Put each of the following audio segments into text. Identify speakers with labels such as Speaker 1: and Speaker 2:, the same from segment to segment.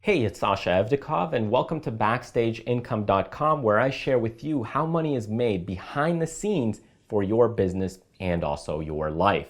Speaker 1: Hey, it's Sasha Evdokov, and welcome to BackstageIncome.com, where I share with you how money is made behind the scenes for your business and also your life.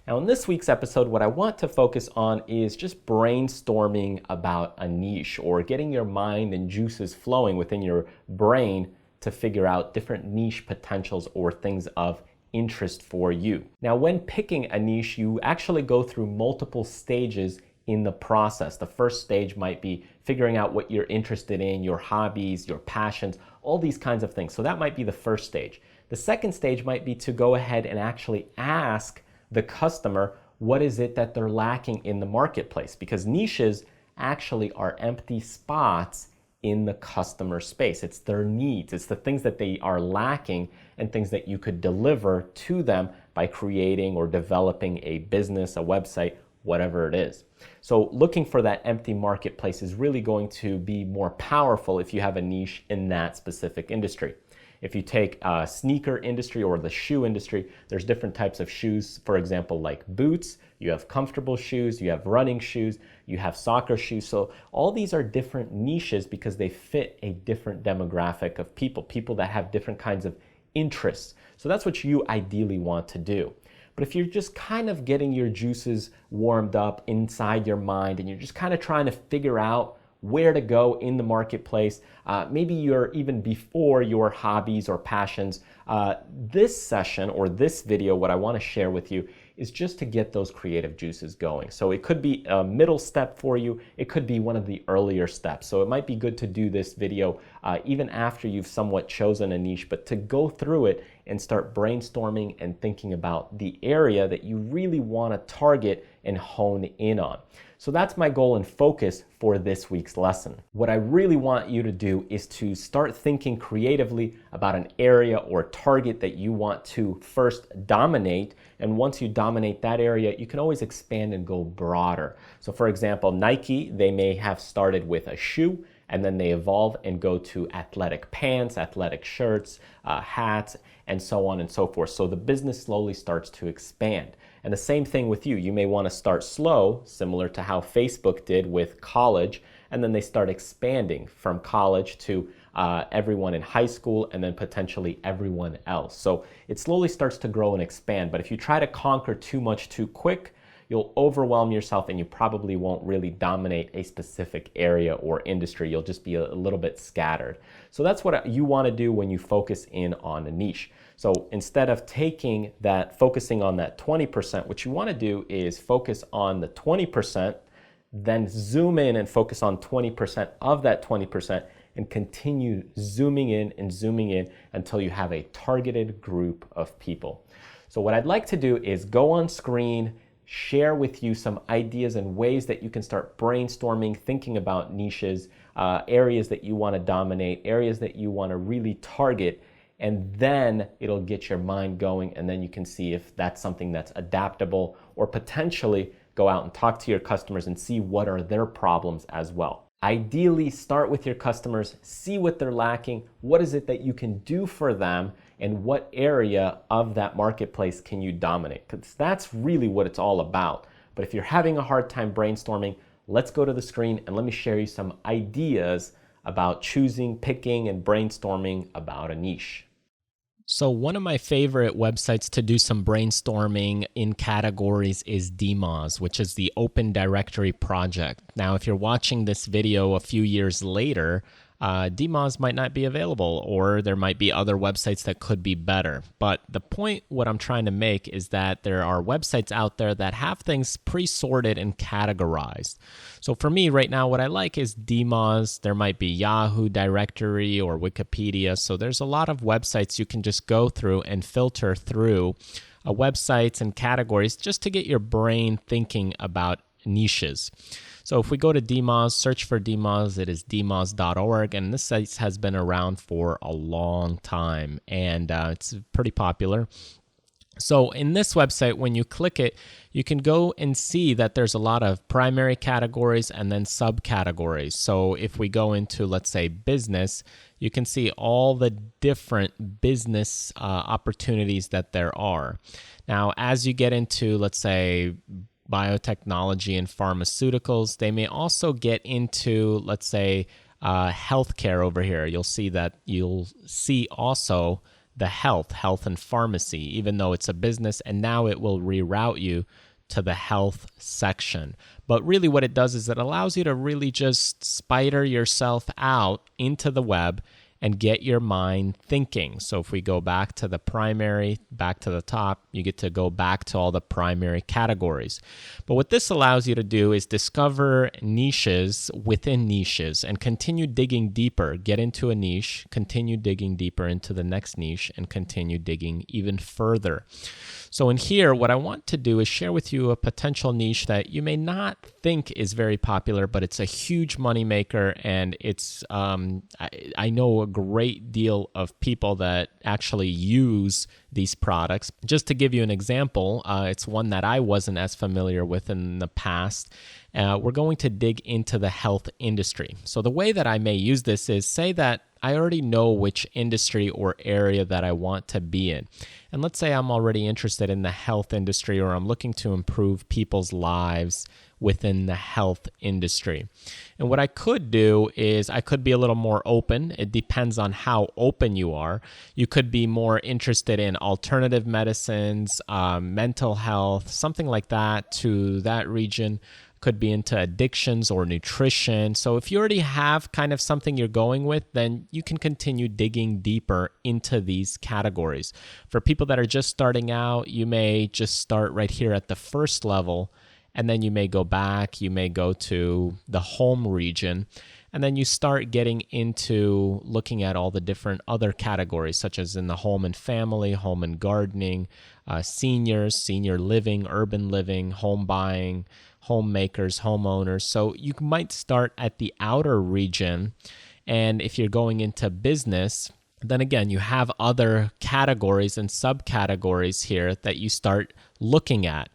Speaker 1: Now, in this week's episode, what I want to focus on is just brainstorming about a niche or getting your mind and juices flowing within your brain to figure out different niche potentials or things of interest for you. Now, when picking a niche, you actually go through multiple stages in the process. The first stage might be figuring out what you're interested in, your hobbies, your passions, all these kinds of things. So that might be the first stage. The second stage might be to go ahead and actually ask the customer what is it that they're lacking in the marketplace, because niches actually are empty spots in the customer space. It's their needs. It's the things that they are lacking and things that you could deliver to them by creating or developing a business, a website, whatever it is. So looking for that empty marketplace is really going to be more powerful if you have a niche in that specific industry. If you take a sneaker industry or the shoe industry, there's different types of shoes. For example, like boots, you have comfortable shoes, you have running shoes, you have soccer shoes. So all these are different niches because they fit a different demographic of people that have different kinds of interests. So that's what you ideally want to do. But if you're just kind of getting your juices warmed up inside your mind and you're just kind of trying to figure out where to go in the marketplace, maybe you're even before your hobbies or passions, this session or this video, what I want to share with you is just to get those creative juices going. So it could be a middle step for you. It could be one of the earlier steps. So it might be good to do this video even after you've somewhat chosen a niche, but to go through it and start brainstorming and thinking about the area that you really want to target and hone in on. So that's my goal and focus for this week's lesson. What I really want you to do is to start thinking creatively about an area or target that you want to first dominate. And once you dominate that area, you can always expand and go broader. So for example, Nike, they may have started with a shoe, and then they evolve and go to athletic pants, athletic shirts, hats, and so on and so forth. So the business slowly starts to expand. And the same thing with you. You may want to start slow, similar to how Facebook did with college, and then they start expanding from college to everyone in high school and then potentially everyone else. So it slowly starts to grow and expand. But if you try to conquer too much too quick, you'll overwhelm yourself and you probably won't really dominate a specific area or industry. You'll just be a little bit scattered. So that's what you want to do when you focus in on a niche. So instead of focusing on that 20%, what you want to do is focus on the 20%, then zoom in and focus on 20% of that 20% and continue zooming in until you have a targeted group of people. So what I'd like to do is go on screen, share with you some ideas and ways that you can start brainstorming, thinking about niches, areas that you want to dominate, areas that you want to really target, and then it'll get your mind going, and then you can see if that's something that's adaptable, or potentially go out and talk to your customers and see what are their problems as well. Ideally, start with your customers, see what they're lacking, what is it that you can do for them, and what area of that marketplace can you dominate? Because that's really what it's all about. But if you're having a hard time brainstorming, let's go to the screen and let me share you some ideas about choosing, picking, and brainstorming about a niche.
Speaker 2: So one of my favorite websites to do some brainstorming in categories is DMOZ, which is the Open Directory Project. Now, if you're watching this video a few years later, DMOZ might not be available, or there might be other websites that could be better. But the point, what I'm trying to make, is that there are websites out there that have things pre-sorted and categorized. So for me right now, what I like is DMOZ. There might be Yahoo directory or Wikipedia. So there's a lot of websites you can just go through and filter through websites and categories just to get your brain thinking about niches. So if we go to DMOZ, search for DMOZ, it is dmoz.org, and this site has been around for a long time, and it's pretty popular. So in this website, when you click it, you can go and see that there's a lot of primary categories and then subcategories. So if we go into, let's say, business, you can see all the different business opportunities that there are. Now, as you get into, let's say, biotechnology and pharmaceuticals. They may also get into, let's say, healthcare over here. You'll see also the health and pharmacy, even though it's a business, and now it will reroute you to the health section. But really what it does is it allows you to really just spider yourself out into the web and get your mind thinking. So if we go back to the primary, back to the top, you get to go back to all the primary categories. But what this allows you to do is discover niches within niches and continue digging deeper. Get into a niche, continue digging deeper into the next niche, and continue digging even further. So in here, what I want to do is share with you a potential niche that you may not think is very popular, but it's a huge moneymaker, and it's I know a great deal of people that actually use these products. Just to give you an example, it's one that I wasn't as familiar with in the past. We're going to dig into the health industry. So the way that I may use this is, say that I already know which industry or area that I want to be in. And let's say I'm already interested in the health industry, or I'm looking to improve people's lives within the health industry. And what I could do is I could be a little more open. It depends on how open you are. You could be more interested in alternative medicines, mental health, something like that to that region. Could be into addictions or nutrition. So if you already have kind of something you're going with, then you can continue digging deeper into these categories. For people that are just starting out, you may just start right here at the first level, and then you may go back, you may go to the home region, and then you start getting into looking at all the different other categories, such as in the home and family, home and gardening, seniors, senior living, urban living, home buying, homemakers, homeowners. So you might start at the outer region, and if you're going into business, then again, you have other categories and subcategories here that you start looking at.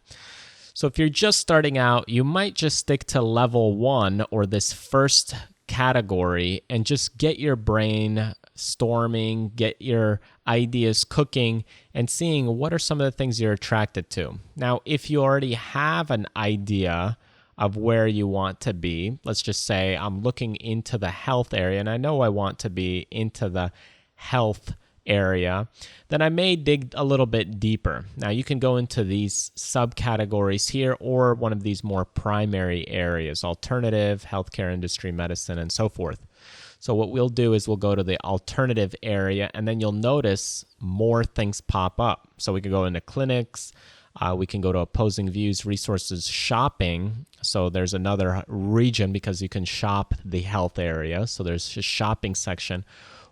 Speaker 2: So if you're just starting out, you might just stick to level 1 or this first category and just get your brain storming, get your ideas cooking, and seeing what are some of the things you're attracted to. Now, if you already have an idea of where you want to be, let's just say I'm looking into the health area and I know I want to be into the health area, then I may dig a little bit deeper. Now, you can go into these subcategories here or one of these more primary areas, alternative, healthcare industry, medicine, and so forth. So what we'll do is we'll go to the alternative area, and then you'll notice more things pop up. So we can go into clinics, we can go to opposing views, resources, shopping. So there's another region because you can shop the health area. So there's a shopping section.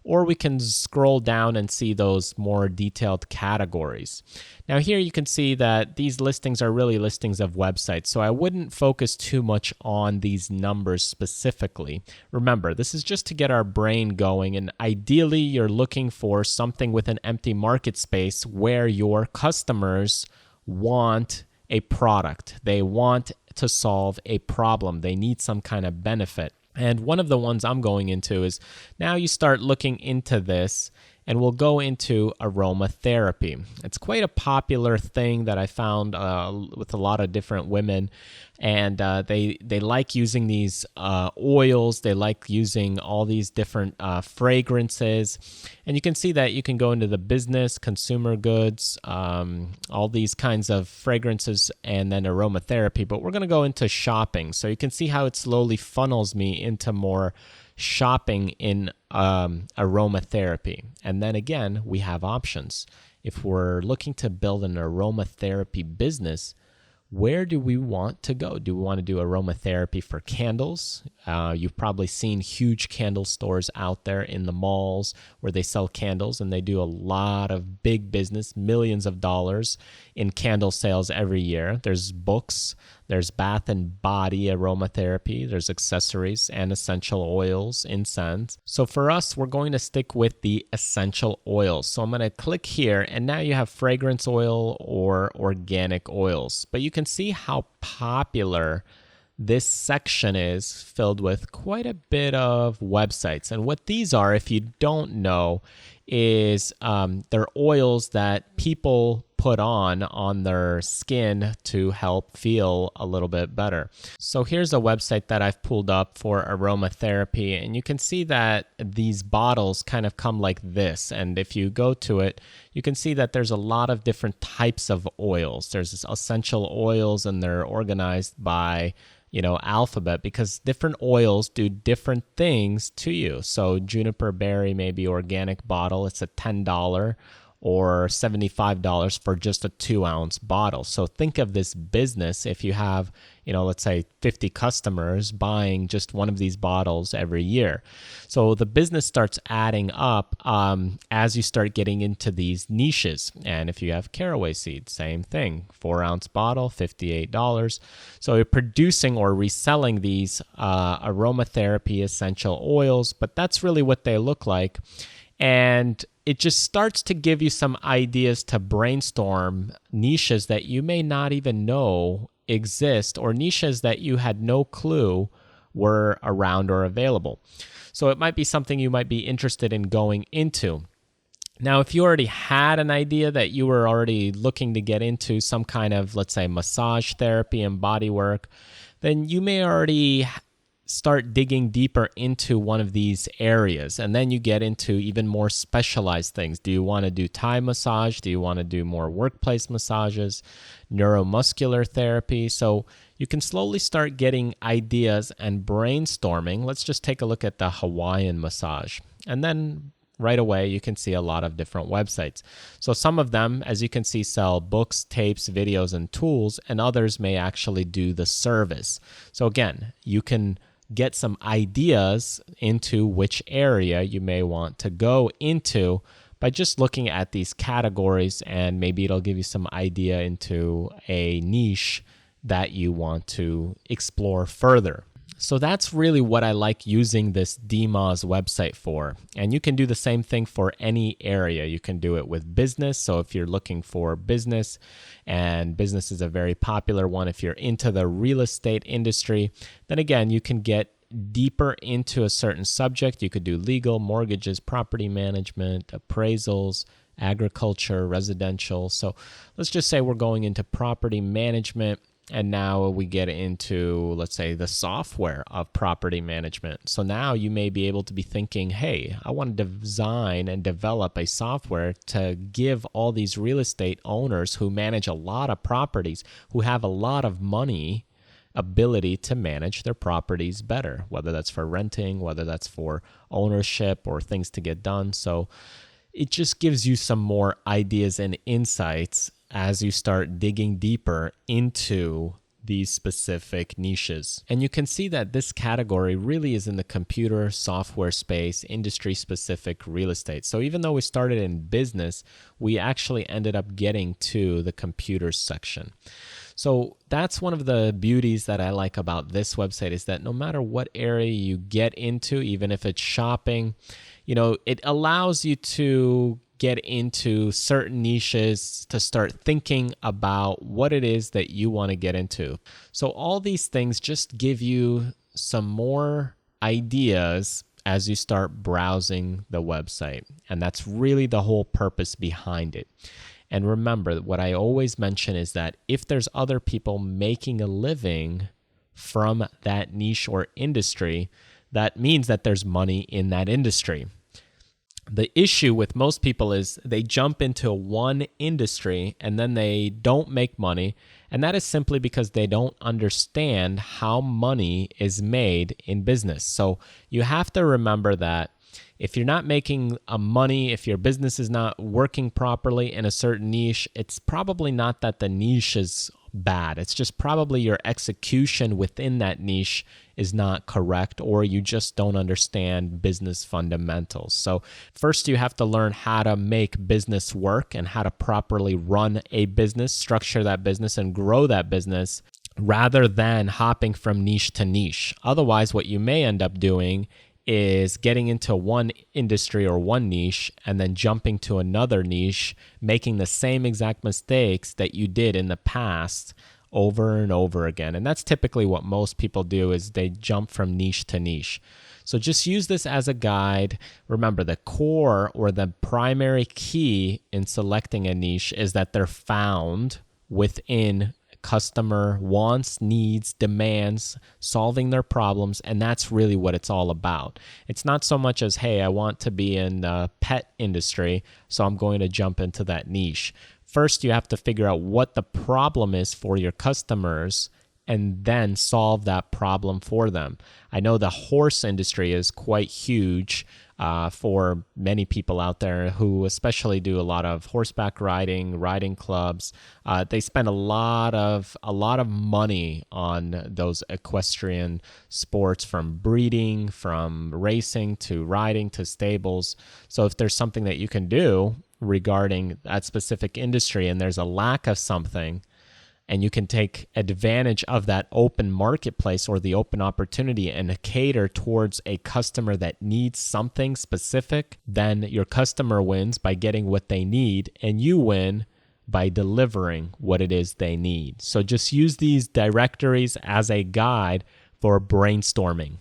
Speaker 2: Or we can scroll down and see those more detailed categories. Now here you can see that these listings are really listings of websites, so I wouldn't focus too much on these numbers specifically. Remember, this is just to get our brain going, and ideally you're looking for something with an empty market space where your customers want a product. They want to solve a problem. They need some kind of benefit. And one of the ones I'm going into is now you start looking into this, and we'll go into aromatherapy. It's quite a popular thing that I found with a lot of different women, and they like using these oils. They like using all these different fragrances, and you can see that you can go into the business, consumer goods, all these kinds of fragrances, and then aromatherapy. But we're going to go into shopping, so you can see how it slowly funnels me into more shopping in aromatherapy. And then again, we have options. If we're looking to build an aromatherapy business, where do we want to go? Do we want to do aromatherapy for candles? You've probably seen huge candle stores out there in the malls where they sell candles, and they do a lot of big business, millions of dollars in candle sales every year. There's books, there's bath and body aromatherapy, there's accessories and essential oils, incense. So for us, we're going to stick with the essential oils. So I'm going to click here, and now you have fragrance oil or organic oils. But you can see how popular this section is, filled with quite a bit of websites. And what these are, if you don't know, is they're oils that people put on their skin to help feel a little bit better. So here's a website that I've pulled up for aromatherapy, and you can see that these bottles kind of come like this. And if you go to it, you can see that there's a lot of different types of oils. There's essential oils, and they're organized by alphabet, because different oils do different things to you. So juniper berry may be organic bottle. It's a $10 or $75 for just a 2-ounce bottle. So think of this business, if you have, let's say 50 customers buying just one of these bottles every year. So the business starts adding up as you start getting into these niches. And if you have caraway seeds, same thing, 4-ounce bottle, $58. So you're producing or reselling these aromatherapy essential oils, but that's really what they look like. And it just starts to give you some ideas to brainstorm niches that you may not even know exist, or niches that you had no clue were around or available. So it might be something you might be interested in going into. Now, if you already had an idea that you were already looking to get into some kind of, let's say, massage therapy and body work, then you may already start digging deeper into one of these areas, and then you get into even more specialized things. Do you want to do Thai massage? Do you want to do more workplace massages, neuromuscular therapy? So you can slowly start getting ideas and brainstorming. Let's just take a look at the Hawaiian massage, and then right away you can see a lot of different websites. So some of them, as you can see, sell books, tapes, videos, and tools, and others may actually do the service. So again, you can get some ideas into which area you may want to go into by just looking at these categories, and maybe it'll give you some idea into a niche that you want to explore further. So that's really what I like using this DMOZ website for. And you can do the same thing for any area. You can do it with business. So if you're looking for business, and business is a very popular one, if you're into the real estate industry, then again, you can get deeper into a certain subject. You could do legal, mortgages, property management, appraisals, agriculture, residential. So let's just say we're going into property management. And now we get into, let's say, the software of property management. So now you may be able to be thinking, hey, I want to design and develop a software to give all these real estate owners who manage a lot of properties, who have a lot of money, ability to manage their properties better, whether that's for renting, whether that's for ownership or things to get done. So it just gives you some more ideas and insights as you start digging deeper into these specific niches. And you can see that this category really is in the computer software space, industry-specific real estate. So even though we started in business, we actually ended up getting to the computer section. So that's one of the beauties that I like about this website, is that no matter what area you get into, even if it's shopping, it allows you to get into certain niches, to start thinking about what it is that you want to get into. So all these things just give you some more ideas as you start browsing the website. And that's really the whole purpose behind it. And remember, what I always mention is that if there's other people making a living from that niche or industry, that means that there's money in that industry. The issue with most people is they jump into one industry and then they don't make money. And that is simply because they don't understand how money is made in business. So you have to remember that if you're not making money, if your business is not working properly in a certain niche, it's probably not that the niche is bad. It's just probably your execution within that niche is not correct, or you just don't understand business fundamentals. So first you have to learn how to make business work and how to properly run a business, structure that business, and grow that business, rather than hopping from niche to niche. Otherwise, what you may end up doing is getting into one industry or one niche and then jumping to another niche, making the same exact mistakes that you did in the past, over and over again. And that's typically what most people do, is they jump from niche to niche. So just use this as a guide. Remember, the core or the primary key in selecting a niche is that they're found within customer wants, needs, demands, solving their problems, and that's really what it's all about. It's not so much as, hey, I want to be in the pet industry, so I'm going to jump into that niche. First, you have to figure out what the problem is for your customers and then solve that problem for them. I know the horse industry is quite huge for many people out there who especially do a lot of horseback riding, riding clubs. They spend a lot of money on those equestrian sports, from breeding, from racing to riding to stables. So if there's something that you can do regarding that specific industry and there's a lack of something, and you can take advantage of that open marketplace or the open opportunity and cater towards a customer that needs something specific, then your customer wins by getting what they need, and you win by delivering what it is they need. So just use these directories as a guide for brainstorming.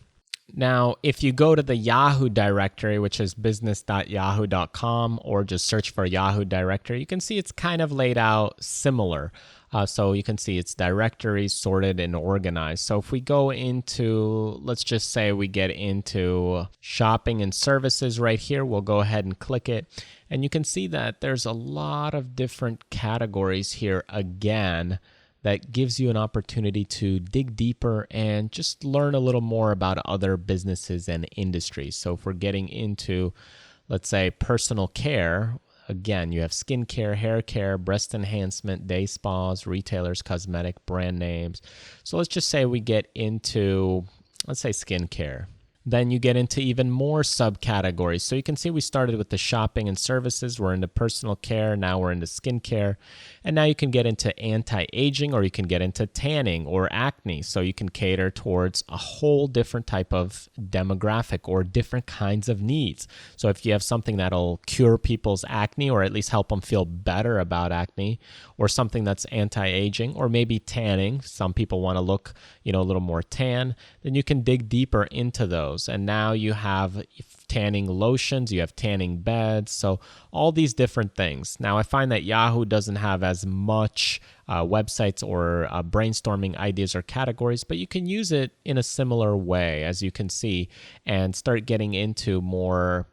Speaker 2: Now, if you go to the Yahoo directory, which is business.yahoo.com, or just search for Yahoo directory, you can see it's kind of laid out similar. So you can see it's directories sorted and organized. So if we go into, let's just say we get into shopping and services right here, we'll go ahead and click it. And you can see that there's a lot of different categories here again that gives you an opportunity to dig deeper and just learn a little more about other businesses and industries. So if we're getting into, let's say, personal care, again, you have skincare, hair care, breast enhancement, day spas, retailers, cosmetic, brand names. So let's just say we get into, let's say, skincare. Then you get into even more subcategories. So you can see we started with the shopping and services. We're into personal care. Now we're into skincare. And now you can get into anti-aging, or you can get into tanning or acne. So you can cater towards a whole different type of demographic or different kinds of needs. So if you have something that'll cure people's acne, or at least help them feel better about acne, or something that's anti-aging, or maybe tanning, some people want to look, a little more tan, then you can dig deeper into those. And now you have tanning lotions, you have tanning beds, so all these different things. Now I find that Yahoo doesn't have as much websites or brainstorming ideas or categories, but you can use it in a similar way, as you can see, and start getting into more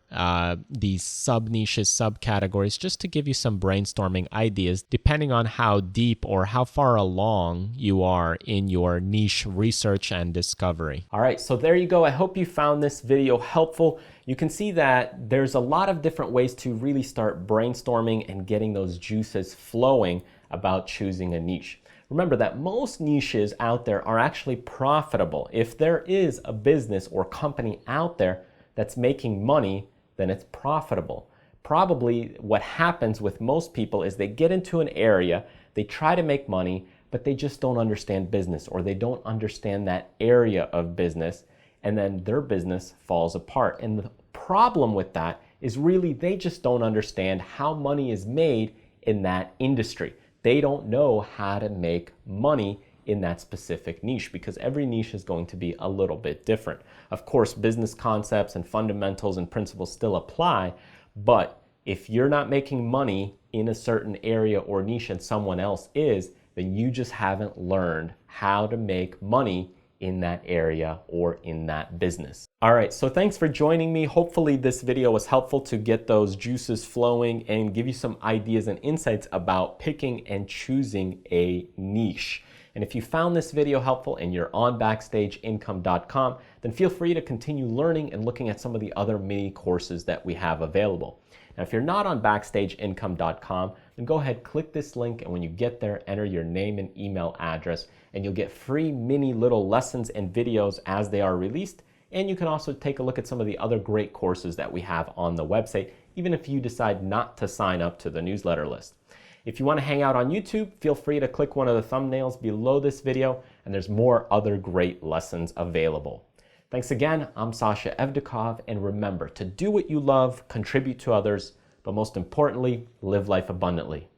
Speaker 2: these sub-niches, subcategories, just to give you some brainstorming ideas, depending on how deep or how far along you are in your niche research and discovery.
Speaker 1: All right, so there you go. I hope you found this video helpful. You can see that there's a lot of different ways to really start brainstorming and getting those juices flowing about choosing a niche. Remember that most niches out there are actually profitable. If there is a business or company out there that's making money, then it's profitable. Probably what happens with most people is they get into an area, they try to make money, but they just don't understand business, or they don't understand that area of business, and then their business falls apart. And the problem with that is really they just don't understand how money is made in that industry. They don't know how to make money in that specific niche, because every niche is going to be a little bit different. Of course, business concepts and fundamentals and principles still apply, but if you're not making money in a certain area or niche and someone else is, then you just haven't learned how to make money in that area or in that business. All right, so thanks for joining me. Hopefully this video was helpful to get those juices flowing and give you some ideas and insights about picking and choosing a niche. And if you found this video helpful and you're on BackstageIncome.com, then feel free to continue learning and looking at some of the other mini courses that we have available. Now, if you're not on BackstageIncome.com, then go ahead, click this link, and when you get there, enter your name and email address, and you'll get free mini little lessons and videos as they are released. And you can also take a look at some of the other great courses that we have on the website, even if you decide not to sign up to the newsletter list. If you want to hang out on YouTube, feel free to click one of the thumbnails below this video, and there's more other great lessons available. Thanks again, I'm Sasha Evdokov, and remember to do what you love, contribute to others, but most importantly, live life abundantly.